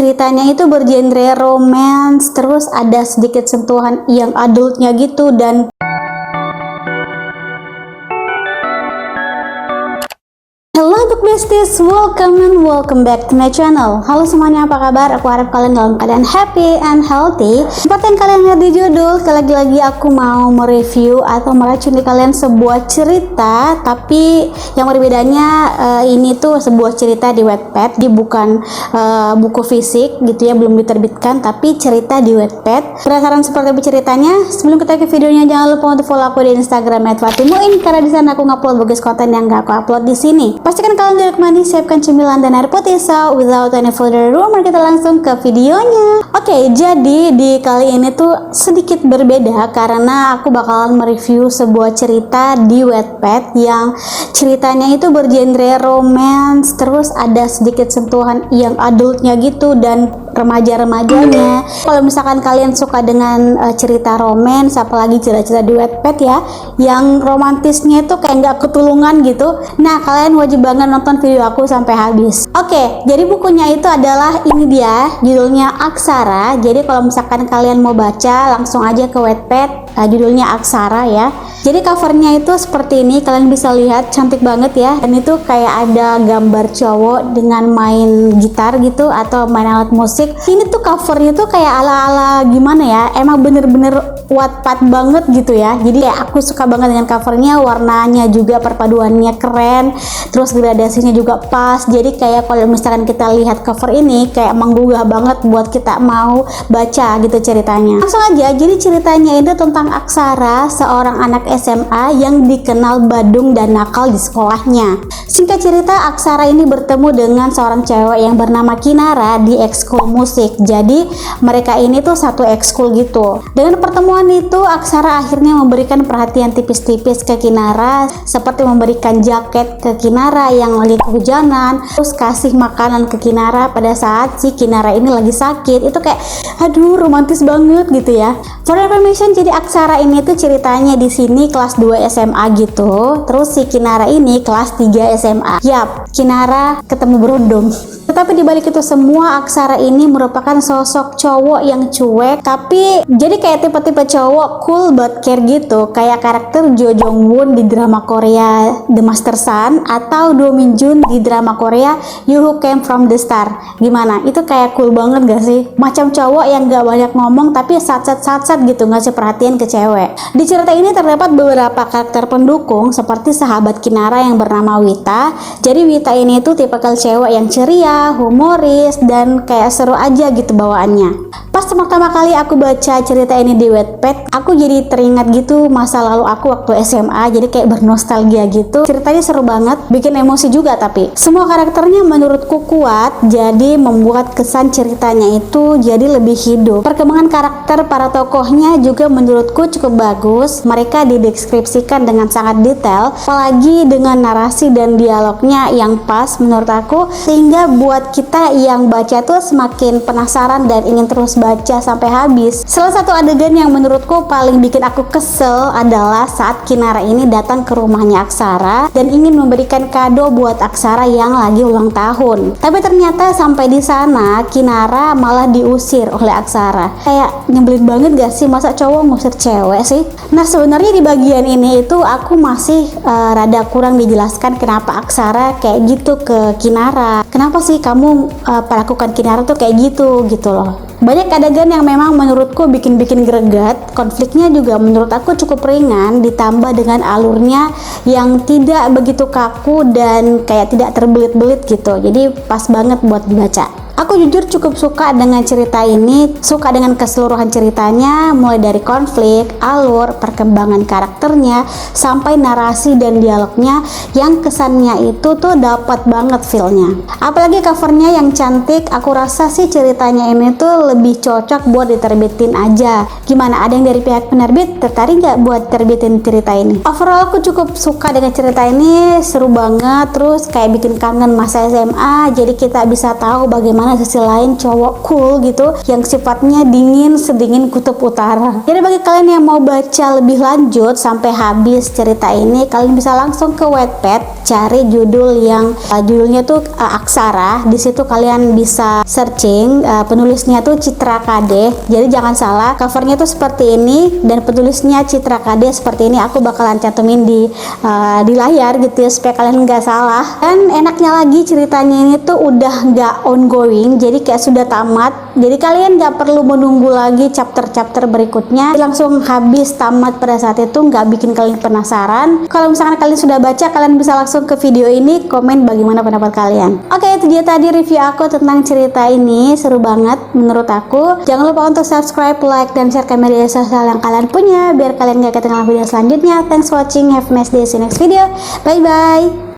Ceritanya itu bergenre romance, terus ada sedikit sentuhan yang adultnya gitu. Dan hello Book Besties, welcome back to my channel. Halo semuanya, apa kabar? Aku harap kalian dalam keadaan happy and healthy. Seperti yang kalian lihat di judul, lagi-lagi aku mau mereview atau meracuni kalian sebuah cerita. Tapi yang berbedanya ini tuh sebuah cerita di Wattpad, bukan buku fisik gitu ya, belum diterbitkan, tapi cerita di Wattpad. Penasaran seperti apa ceritanya? Sebelum kita ke videonya, jangan lupa untuk follow aku di Instagram @fatimuin, karena di sana aku ngupload bagus konten yang gak aku upload di sini. Pastikan kalian duduk manis, siapkan cemilan dan air putih. So without any further ado, mari kita langsung ke videonya. Oke, jadi di kali ini tuh sedikit berbeda karena aku bakalan mereview sebuah cerita di Wattpad yang ceritanya itu bergenre romance, terus ada sedikit sentuhan yang adultnya gitu dan remaja-remajanya. Kalau misalkan kalian suka dengan cerita romance, apalagi cerita-cerita di Wattpad ya, yang romantisnya itu kayak nggak ketulungan gitu, nah kalian wajib banget nonton video aku sampai habis. Oke, jadi bukunya itu adalah ini dia, judulnya Aksara. Jadi kalau misalkan kalian mau baca, langsung aja ke Wattpad, judulnya Aksara ya. Jadi covernya itu seperti ini, kalian bisa lihat, cantik banget ya. Dan itu kayak ada gambar cowok dengan main gitar gitu atau main alat musik. Ini tuh covernya tuh kayak ala-ala gimana ya, emang bener-bener Wattpad banget gitu ya. Jadi kayak aku suka banget dengan covernya, warnanya juga perpaduannya keren, terus gradasinya juga pas. Jadi kayak kalau misalkan kita lihat cover ini kayak menggugah banget buat kita mau baca gitu ceritanya. Langsung aja, jadi ceritanya itu tentang Aksara, seorang anak SMA yang dikenal badung dan nakal di sekolahnya. Singkat cerita, Aksara ini bertemu dengan seorang cewek yang bernama Kinara di ekskul musik. Jadi mereka ini tuh satu ekskul gitu. Dengan pertemuan itu, Aksara akhirnya memberikan perhatian tipis-tipis ke Kinara, seperti memberikan jaket ke Kinara yang lagi kehujanan, terus kasih makanan ke Kinara pada saat si Kinara ini lagi sakit. Itu kayak aduh, romantis banget gitu ya. For information, jadi Aksara ini tuh ceritanya di sini kelas 2 SMA gitu. Terus si Kinara ini kelas 3 SMA. Yap, Kinara ketemu berondong. Tetapi dibalik itu semua, Aksara ini merupakan sosok cowok yang cuek, tapi jadi kayak tipe-tipe cowok cool but care gitu, kayak karakter Jo Jong Woon di drama Korea The Master Sun atau Do Min Jun di drama Korea You Who Came From The Star. Gimana? Itu kayak cool banget gak sih? Macam cowok yang gak banyak ngomong tapi sat-sat gitu, ngasih perhatian ke cewek. Di cerita ini terdapat beberapa karakter pendukung seperti sahabat Kinara yang bernama Wita. Jadi Wita ini tuh tipikal cewek yang ceria, humoris, dan kayak seru aja gitu bawaannya. Pas pertama kali aku baca cerita ini di Wattpad, aku jadi teringat gitu masa lalu aku waktu SMA, jadi kayak bernostalgia gitu. Ceritanya seru banget, bikin emosi juga, tapi semua karakternya menurutku kuat, jadi membuat kesan ceritanya itu jadi lebih hidup. Perkembangan karakter para tokohnya juga menurutku cukup bagus. Mereka dideskripsikan dengan sangat detail, apalagi dengan narasi dan dialognya yang pas menurut aku, sehingga buat kita yang baca tuh semakin penasaran dan ingin terus baca sampai habis. Salah satu adegan yang menurutku paling bikin aku kesel adalah saat Kinara ini datang ke rumahnya Aksara dan ingin memberikan kado buat Aksara yang lagi ulang tahun. Tapi ternyata sampai di sana Kinara malah diusir oleh Aksara. Kayak nyebelin banget gak sih, masa cowok ngusir cewek sih? Nah, sebenarnya di bagian ini itu aku masih rada kurang dijelaskan kenapa Aksara kayak gitu ke Kinara. Kenapa sih kamu perlakukan Kinara tuh kayak gitu loh. Banyak adegan yang memang menurutku bikin greget. Konfliknya juga menurut aku cukup ringan, ditambah dengan alurnya yang tidak begitu kaku dan kayak tidak terbelit-belit gitu. Jadi pas banget buat dibaca. Aku jujur cukup suka dengan cerita ini, suka dengan keseluruhan ceritanya, mulai dari konflik, alur, perkembangan karakternya, sampai narasi dan dialognya yang kesannya itu tuh dapat banget feel-nya. Apalagi covernya yang cantik, aku rasa sih ceritanya ini tuh lebih cocok buat diterbitin aja. Gimana, ada yang dari pihak penerbit tertarik nggak buat terbitin cerita ini? Overall aku cukup suka dengan cerita ini, seru banget, terus kayak bikin kangen masa SMA, jadi kita bisa tahu bagaimana dengan sisi lain cowok cool gitu yang sifatnya dingin sedingin kutub utara. Jadi bagi kalian yang mau baca lebih lanjut sampai habis cerita ini, kalian bisa langsung ke Wattpad, cari judul yang judulnya tuh Aksara. Di situ kalian bisa searching, penulisnya tuh Citra Kade. Jadi jangan salah, covernya tuh seperti ini dan penulisnya Citra Kade seperti ini. Aku bakalan cantumin di layar gitu ya supaya kalian nggak salah. Dan enaknya lagi ceritanya ini tuh udah nggak ongoing, jadi kayak sudah tamat. Jadi kalian nggak perlu menunggu lagi chapter-chapter berikutnya, langsung habis tamat pada saat itu, nggak bikin kalian penasaran. Kalau misalkan kalian sudah baca, kalian bisa langsung ke video ini komen bagaimana pendapat kalian. Oke, itu dia tadi review aku tentang cerita ini, seru banget menurut aku. Jangan lupa untuk subscribe, like, dan share ke media sosial yang kalian punya biar kalian nggak ketinggalan video selanjutnya. Thanks for watching, have a nice day, see you next video, bye bye.